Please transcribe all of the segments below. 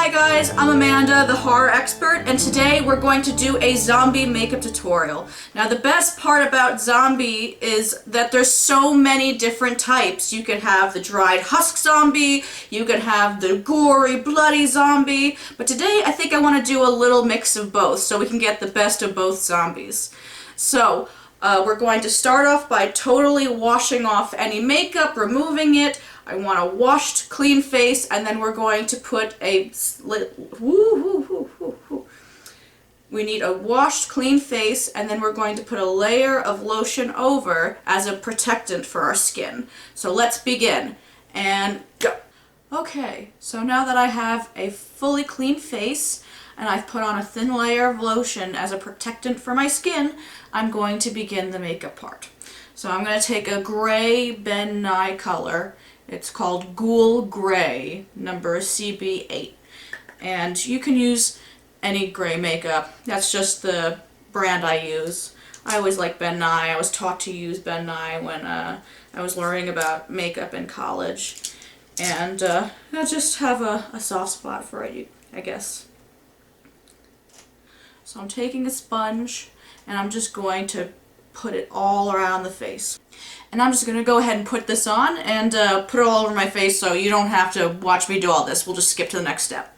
Hi guys, I'm Amanda, the horror expert, and today we're going to do a zombie makeup tutorial. Now the best part about zombie is that there's so many different types. You could have the dried husk zombie, you could have the gory, bloody zombie, but today I think I want to do a little mix of both so we can get the best of both zombies. So, we're going to start off by totally washing off any makeup, removing it. I want a washed, clean face, and then we're going to put a we need a washed, clean face, and then we're going to put a layer of lotion over as a protectant for our skin. So let's begin, and go! Okay, so now that I have a fully clean face, and I've put on a thin layer of lotion as a protectant for my skin, I'm going to begin the makeup part. So I'm going to take a gray Ben Nye color. It's called Ghoul Gray, number CB8. And you can use any gray makeup. That's just the brand I use. I always like Ben Nye. I was taught to use Ben Nye when I was learning about makeup in college. And I just have a soft spot for it, I guess. So I'm taking a sponge and I'm just going to put it all around the face. And I'm just going to go ahead and put this on and put it all over my face so you don't have to watch me do all this. We'll just skip to the next step.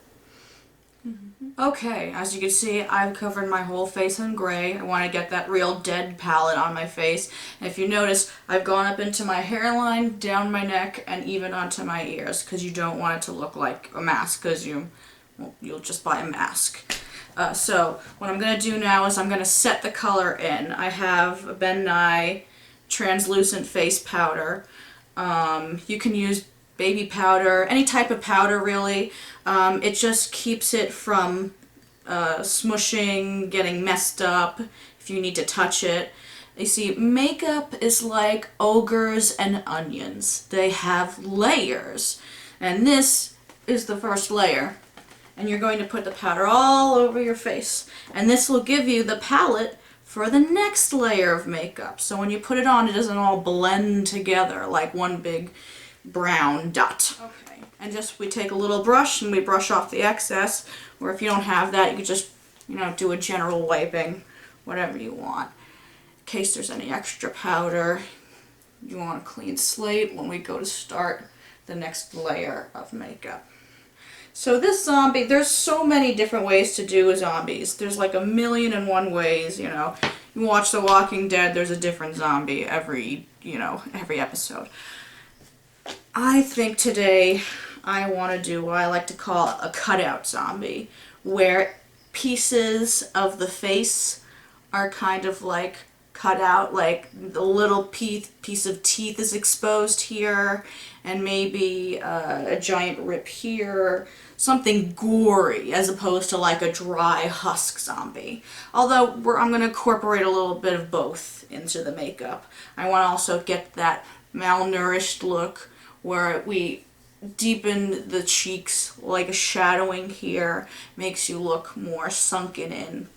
Okay, as you can see, I've covered my whole face in gray. I want to get that real dead palette on my face. And if you notice, I've gone up into my hairline, down my neck, and even onto my ears because you don't want it to look like a mask because you'll just buy a mask. So what I'm going to do now is I'm going to set the color in. I have a Ben Nye translucent face powder. You can use baby powder, any type of powder really. It just keeps it from smushing, getting messed up if you need to touch it. You see, makeup is like ogres and onions. They have layers, and this is the first layer. And you're going to put the powder all over your face. And this will give you the palette for the next layer of makeup. So when you put it on, it doesn't all blend together like one big brown dot. Okay. And just we take a little brush and we brush off the excess. Or if you don't have that, you could just, do a general wiping, whatever you want. In case there's any extra powder. You want a clean slate when we go to start the next layer of makeup. So this zombie, there's so many different ways to do zombies. There's like 1,000,001 ways, You watch The Walking Dead, there's a different zombie every episode. I think today I want to do what I like to call a cutout zombie, where pieces of the face are kind of like cut out, like the little piece of teeth is exposed here, and maybe a giant rip here, something gory as opposed to like a dry husk zombie. Although I'm going to incorporate a little bit of both into the makeup. I want to also get that malnourished look where we deepen the cheeks, like a shadowing here, makes you look more sunken in.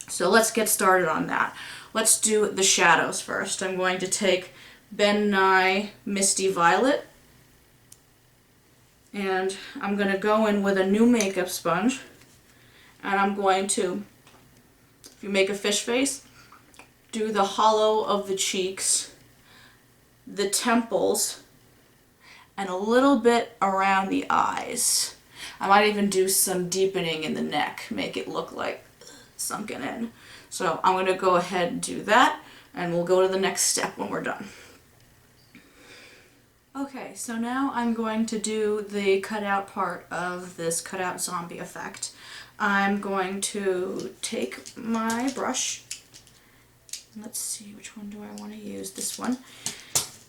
So let's get started on that. Let's do the shadows first. I'm going to take Ben Nye Misty Violet, and I'm going to go in with a new makeup sponge, and I'm going to, if you make a fish face, do the hollow of the cheeks, the temples, and a little bit around the eyes. I might even do some deepening in the neck, make it look like sunken in. So I'm going to go ahead and do that, and we'll go to the next step when we're done. Okay, so now I'm going to do the cutout part of this cutout zombie effect. I'm going to take my brush, let's see, which one do I want to use? This one.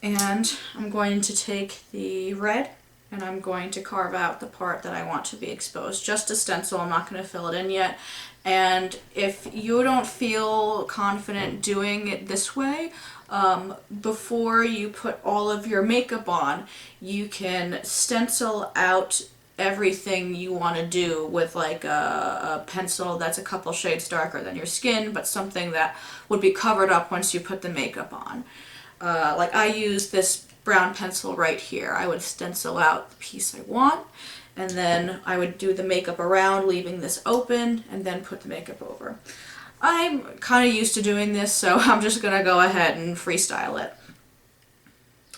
And I'm going to take the red, and I'm going to carve out the part that I want to be exposed. Just a stencil, I'm not going to fill it in yet. And if you don't feel confident doing it this way, before you put all of your makeup on, you can stencil out everything you want to do with like a pencil that's a couple shades darker than your skin, but something that would be covered up once you put the makeup on. Like I use this brown pencil right here. I would stencil out the piece I want, and then I would do the makeup around, leaving this open, and then put the makeup over. I'm kind of used to doing this, so I'm just going to go ahead and freestyle it.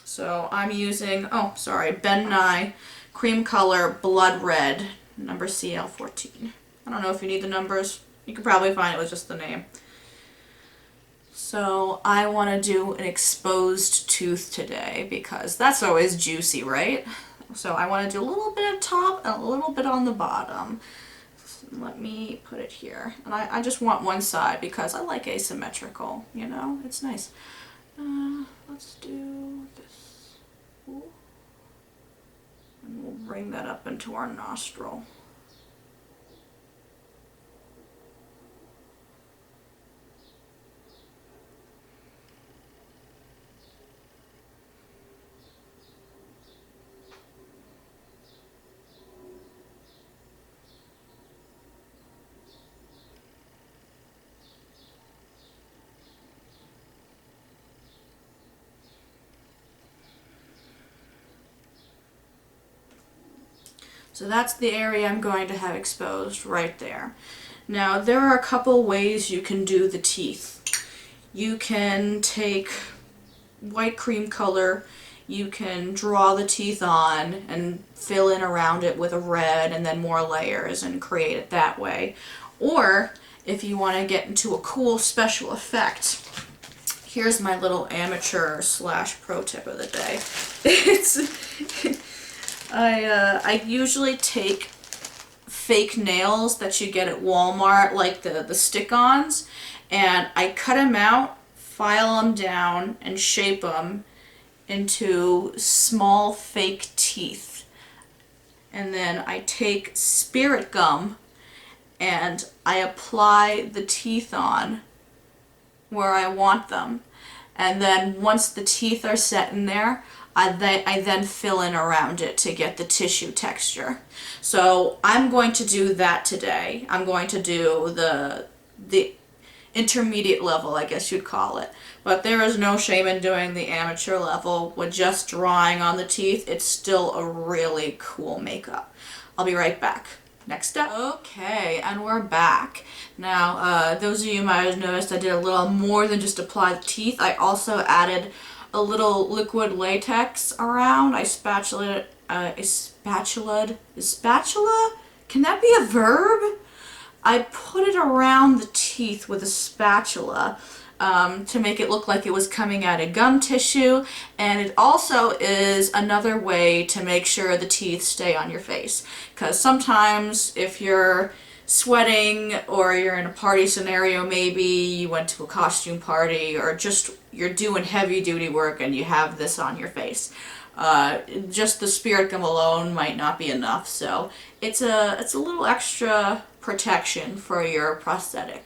So I'm using, oh sorry, Ben Nye Cream Color Blood Red, number CL14. I don't know if you need the numbers. You could probably find it with just the name. So I want to do an exposed tooth today because that's always juicy, right? So I want to do a little bit at top and a little bit on the bottom. So let me put it here. And I just want one side because I like asymmetrical, you know? It's nice. Let's do this. Ooh. And we'll bring that up into our nostril. So that's the area I'm going to have exposed right there. Now there are a couple ways you can do the teeth. You can take white cream color, you can draw the teeth on and fill in around it with a red and then more layers and create it that way. Or if you want to get into a cool special effect, here's my little amateur / pro tip of the day. I usually take fake nails that you get at Walmart, like the stick-ons, and I cut them out, file them down, and shape them into small fake teeth. And then I take spirit gum and I apply the teeth on where I want them. And then once the teeth are set in there, I then fill in around it to get the tissue texture. So I'm going to do that today. I'm going to do the intermediate level, I guess you'd call it. But there is no shame in doing the amateur level with just drawing on the teeth. It's still a really cool makeup. I'll be right back. Next step. Okay, and we're back. Now, those of you might have noticed I did a little more than just apply the teeth. I also added a little liquid latex around. I spatula? Can that be a verb? I put it around the teeth with a spatula to make it look like it was coming out of gum tissue, and it also is another way to make sure the teeth stay on your face, because sometimes if you're sweating or you're in a party scenario, maybe you went to a costume party or just you're doing heavy duty work and you have this on your face, just the spirit gum alone might not be enough, so it's a little extra protection for your prosthetic.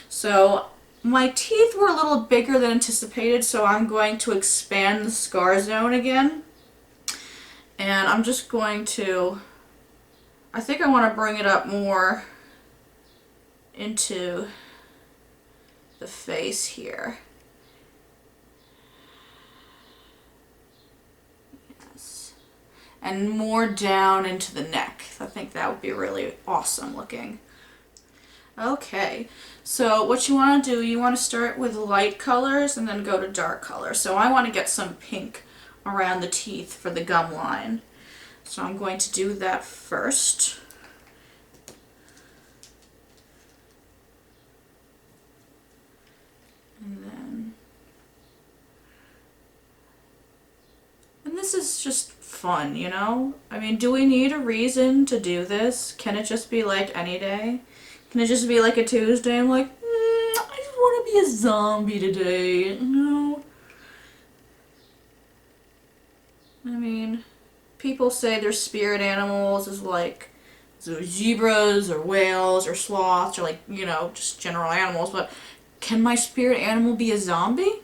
So my teeth were a little bigger than anticipated, so I'm going to expand the scar zone again, and I'm just going to, I think I want to bring it up more into the face here. Yes. And more down into the neck. I think that would be really awesome looking. Okay, so what you want to do, you want to start with light colors and then go to dark colors. So I want to get some pink around the teeth for the gum line. So I'm going to do that first. And this is just fun, you know? I mean, do we need a reason to do this? Can it just be like any day? Can it just be like a Tuesday? I'm like, I just want to be a zombie today, you know? I mean, people say their spirit animals is like zebras or whales or sloths or like, you know, just general animals, but can my spirit animal be a zombie?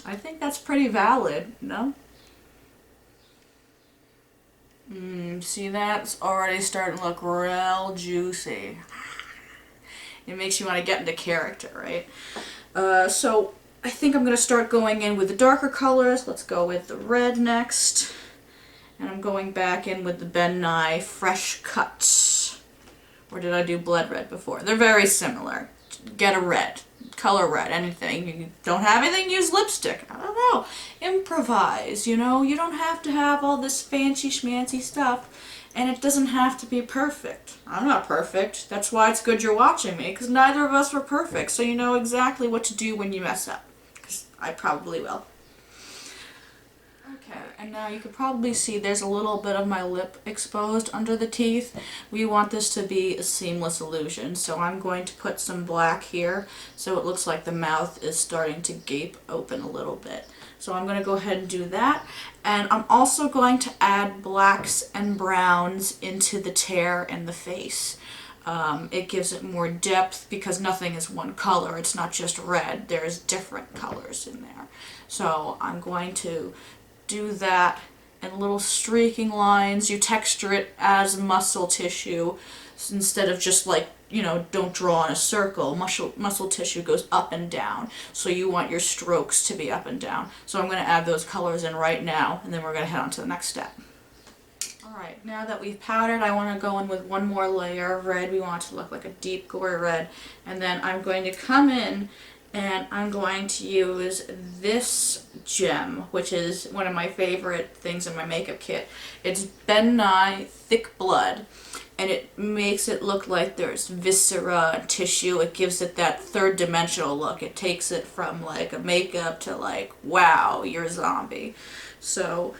I think that's pretty valid, no? See, that's already starting to look real juicy. It makes you want to get into character, right? So I think I'm going to start going in with the darker colors. Let's go with the red next. And I'm going back in with the Ben Nye Fresh Cut. Or did I do Blood Red before? They're very similar. Get a red. Color red. Anything. You don't have anything, use lipstick. I don't know. Improvise, you know? You don't have to have all this fancy schmancy stuff. And it doesn't have to be perfect. I'm not perfect. That's why it's good you're watching me, because neither of us were perfect. So you know exactly what to do when you mess up. Because I probably will. Okay, and now you can probably see there's a little bit of my lip exposed under the teeth. We want this to be a seamless illusion, so I'm going to put some black here so it looks like the mouth is starting to gape open a little bit. So I'm going to go ahead and do that, and I'm also going to add blacks and browns into the tear in the face. It gives it more depth because nothing is one color. It's not just red. There's different colors in there. So I'm going to do that in little streaking lines. You texture it as muscle tissue instead of just like, you know, don't draw in a circle. Muscle tissue goes up and down, so you want your strokes to be up and down. So I'm going to add those colors in right now, and then we're going to head on to the next step. Alright, now that we've powdered, I want to go in with one more layer of red. We want it to look like a deep gore red, and then I'm going to come in and I'm going to use this gem, which is one of my favorite things in my makeup kit. It's Ben Nye Thick Blood, and it makes it look like there's viscera and tissue. It gives it that third dimensional look. It takes it from like a makeup to like, wow, you're a zombie. So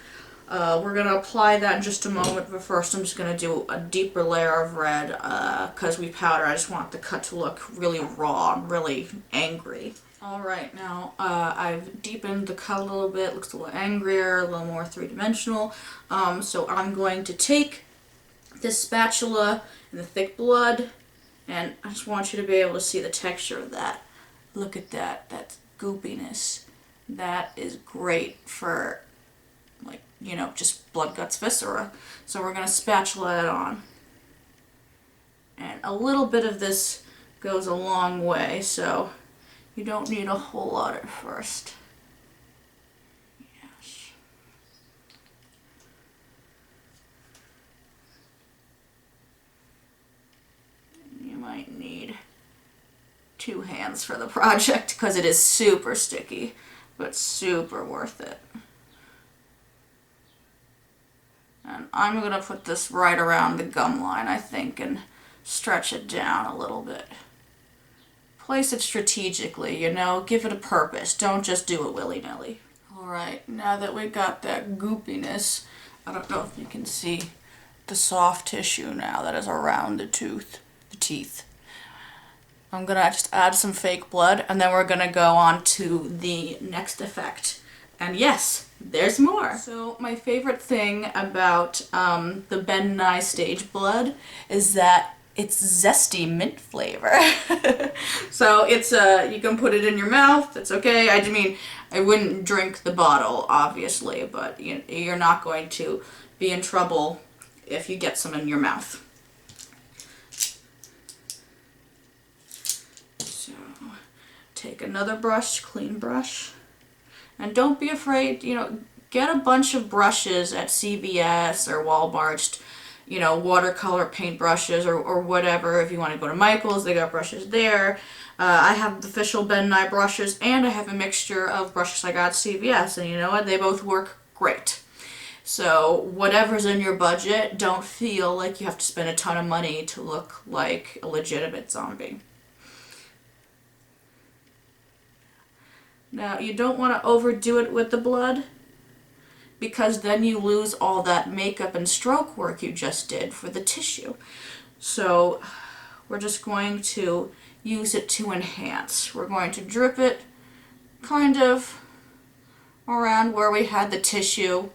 we're going to apply that in just a moment, but first I'm just going to do a deeper layer of red because we powder. I just want the cut to look really raw and really angry. Alright, now I've deepened the cut a little bit. It looks a little angrier, a little more three-dimensional. So I'm going to take this spatula and the thick blood, and I just want you to be able to see the texture of that. Look at that. That's goopiness. That is great for, like, you know, just blood, guts, viscera. So we're going to spatula it on. And a little bit of this goes a long way, so you don't need a whole lot at first. Yes. You might need 2 hands for the project because it is super sticky, but super worth it. And I'm going to put this right around the gum line, I think, and stretch it down a little bit. Place it strategically, you know, give it a purpose. Don't just do it willy-nilly. Alright, now that we got that goopiness, I don't know if you can see the soft tissue now that is around the teeth. I'm going to just add some fake blood, and then we're going to go on to the next effect. And yes, there's more. So my favorite thing about the Ben Nye Stage Blood is that it's zesty mint flavor. So it's you can put it in your mouth. It's okay. I mean, I wouldn't drink the bottle, obviously, but you're not going to be in trouble if you get some in your mouth. So take another brush, clean brush. And don't be afraid, you know, get a bunch of brushes at CVS or Walmart, you know, watercolor paint brushes or whatever. If you want to go to Michael's, they got brushes there. I have the official Ben Nye brushes, and I have a mixture of brushes I got at CVS, and you know what? They both work great. So whatever's in your budget, don't feel like you have to spend a ton of money to look like a legitimate zombie. Now, you don't want to overdo it with the blood, because then you lose all that makeup and stroke work you just did for the tissue. So we're just going to use it to enhance. We're going to drip it kind of around where we had the tissue,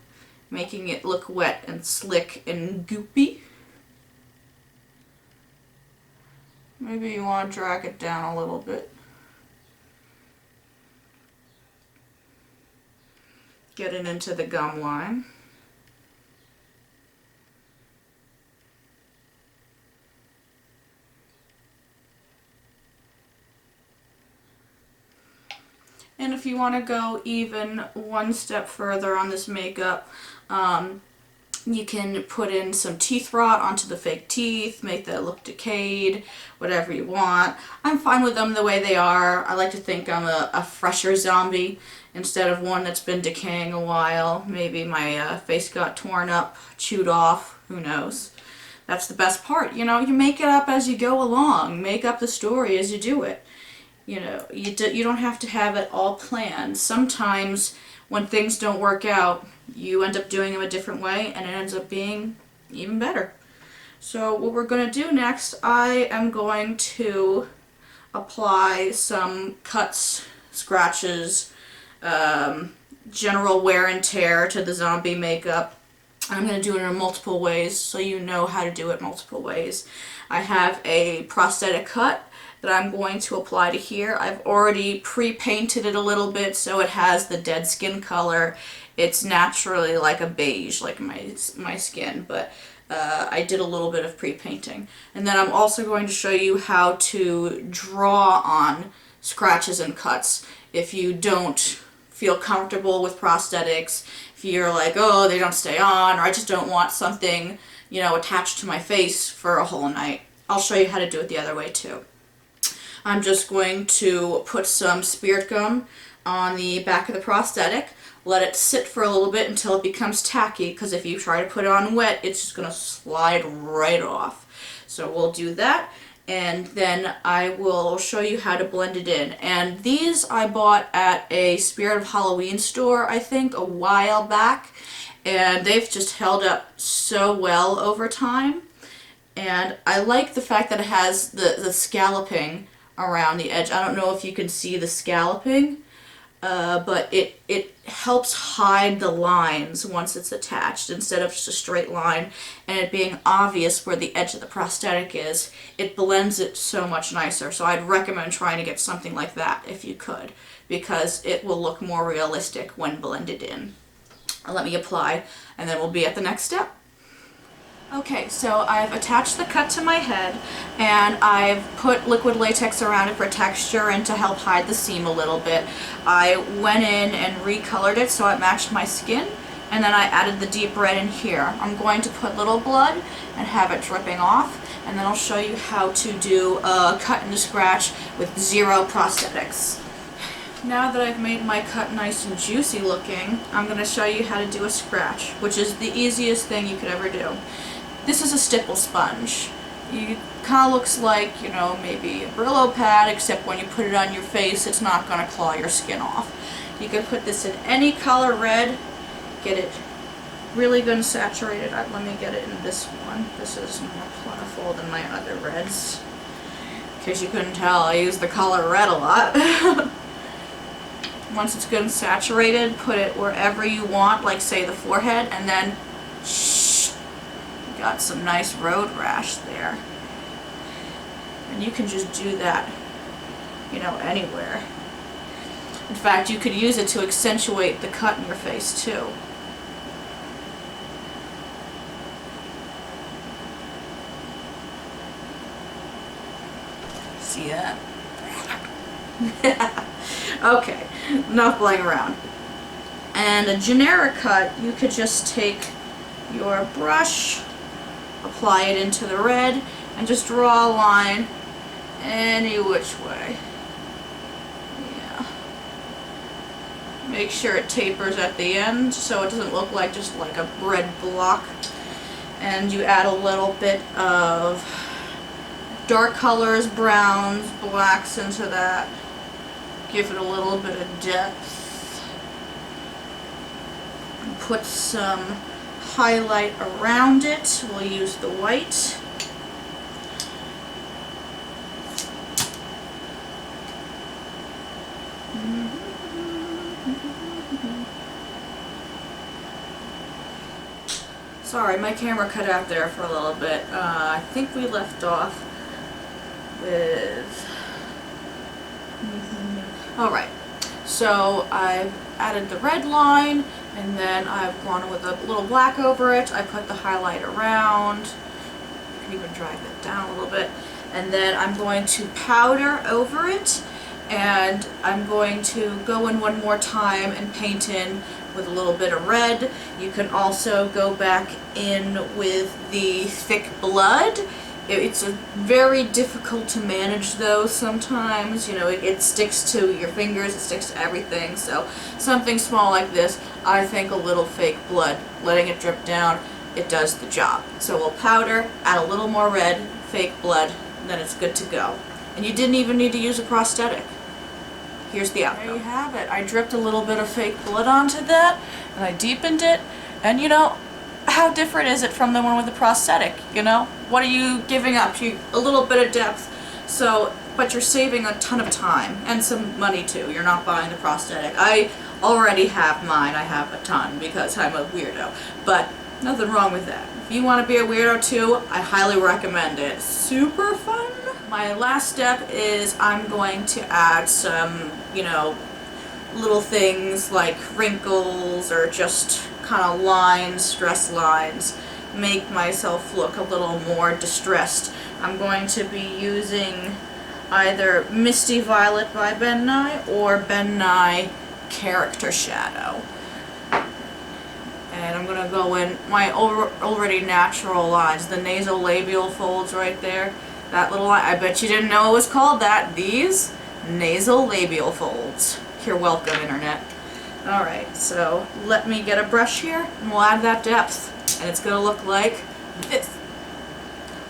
making it look wet and slick and goopy. Maybe you want to drag it down a little bit. Get it into the gum line. And if you want to go even one step further on this makeup, You can put in some teeth rot onto the fake teeth, make that look decayed, whatever you want. I'm fine with them the way they are. I like to think I'm a fresher zombie instead of one that's been decaying a while. Maybe my face got torn up, chewed off, who knows. That's the best part, you know, you make it up as you go along. Make up the story as you do it. You know, you don't have to have it all planned. Sometimes when things don't work out, you end up doing them a different way and it ends up being even better. So what we're going to do next, I am going to apply some cuts, scratches, general wear and tear to the zombie makeup. I'm going to do it in multiple ways so you know how to do it multiple ways. I have a prosthetic cut that I'm going to apply to here. I've already pre-painted it a little bit so it has the dead skin color. It's naturally like a beige, like my skin, but I did a little bit of pre-painting. And then I'm also going to show you how to draw on scratches and cuts if you don't feel comfortable with prosthetics, if you're like, oh, they don't stay on, or I just don't want something, you know, attached to my face for a whole night. I'll show you how to do it the other way too. I'm just going to put some spirit gum on the back of the prosthetic, let it sit for a little bit until it becomes tacky, because if you try to put it on wet, it's just going to slide right off. So we'll do that, and then I will show you how to blend it in. And these I bought at a Spirit of Halloween store, I think, a while back, and they've just held up so well over time. And I like the fact that it has the scalloping around the edge. I don't know if you can see the scalloping, but it helps hide the lines once it's attached instead of just a straight line and it being obvious where the edge of the prosthetic is. It blends it so much nicer. So I'd recommend trying to get something like that if you could, because it will look more realistic when blended in. Let me apply and then we'll be at the next step. Okay, so I've attached the cut to my head and I've put liquid latex around it for texture and to help hide the seam a little bit. I went in and recolored it so it matched my skin, and then I added the deep red in here. I'm going to put little blood and have it dripping off, and then I'll show you how to do a cut and a scratch with zero prosthetics. Now that I've made my cut nice and juicy looking, I'm going to show you how to do a scratch, which is the easiest thing you could ever do. This is a stipple sponge. It kind of looks like, you know, maybe a Brillo pad, except when you put it on your face, it's not going to claw your skin off. You can put this in any color red, get it really good and saturated. Let me get it in this one. This is more plentiful than my other reds. In case you couldn't tell, I use the color red a lot. Once it's good and saturated, put it wherever you want, like say the forehead, and then got some nice road rash there. And you can just do that, you know, anywhere. In fact, you could use it to accentuate the cut in your face too. See that? Okay, enough playing around. And a generic cut, you could just take your brush, apply it into the red, and just draw a line any which way. Yeah. Make sure it tapers at the end so it doesn't look like just like a red block. And you add a little bit of dark colors, browns, blacks into that. Give it a little bit of depth. And put some highlight around it. We'll use the white. Sorry, my camera cut out there for a little bit. I think we left off with... Alright, so I've added the red line, and then I've gone with a little black over it. I put the highlight around. You can even drag it down a little bit. And then I'm going to powder over it, and I'm going to go in one more time and paint in with a little bit of red. You can also go back in with the thick blood. It's very difficult to manage though sometimes. You know, it sticks to your fingers, it sticks to everything. So something small like this, I think a little fake blood, letting it drip down, it does the job. So we'll powder, add a little more red, fake blood, then it's good to go. And you didn't even need to use a prosthetic. Here's the outcome. There you have it. I dripped a little bit of fake blood onto that, and I deepened it, and you know, how different is it from the one with the prosthetic, you know? What are you giving up? A little bit of depth, so, but you're saving a ton of time, and some money too. You're not buying the prosthetic. I already have mine. I have a ton because I'm a weirdo, but nothing wrong with that. If you want to be a weirdo too, I highly recommend it. Super fun. My last step is I'm going to add some, you know, little things like wrinkles or just kind of lines, stress lines, make myself look a little more distressed. I'm going to be using either Misty Violet by Ben Nye or Ben Nye Character Shadow. And I'm going to go in my already natural lines, the nasolabial folds right there. That little line, I bet you didn't know it was called that. These nasolabial folds. You're welcome, Internet. Alright, so let me get a brush here and we'll add that depth. And it's going to look like this.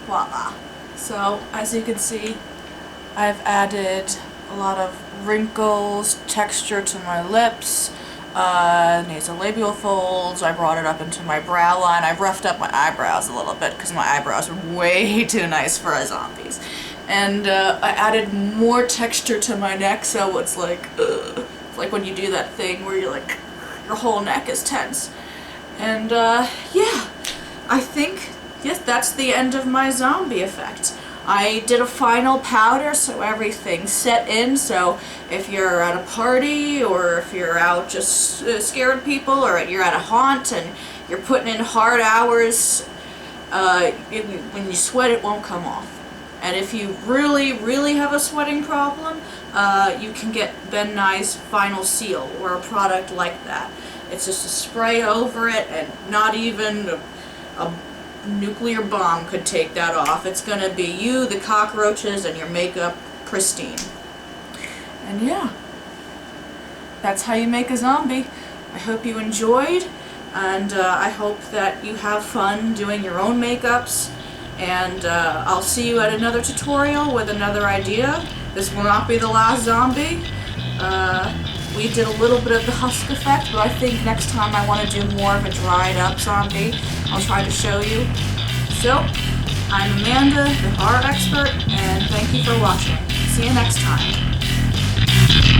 Voila. So, as you can see, I've added a lot of wrinkles, texture to my lips, nasolabial folds. I brought it up into my brow line. I roughed up my eyebrows a little bit because my eyebrows are way too nice for a zombie's. And I added more texture to my neck, so it's like, it's like when you do that thing where you're like, your whole neck is tense. And yeah, I think, yes, that's the end of my zombie effect. I did a final powder so everything's set in, so if you're at a party or if you're out just scaring people or you're at a haunt and you're putting in hard hours, when you sweat it won't come off. And if you really, really have a sweating problem, you can get Ben Nye's Final Seal or a product like that. It's just a spray over it and not even a nuclear bomb could take that off. It's gonna be you, the cockroaches, and your makeup pristine. And yeah, that's how you make a zombie. I hope you enjoyed, and I hope that you have fun doing your own makeups, and I'll see you at another tutorial with another idea. This will not be the last zombie. We did a little bit of the husk effect, but I think next time I want to do more of a dried up zombie. I'll try to show you. So, I'm Amanda, the horror expert, and thank you for watching. See you next time.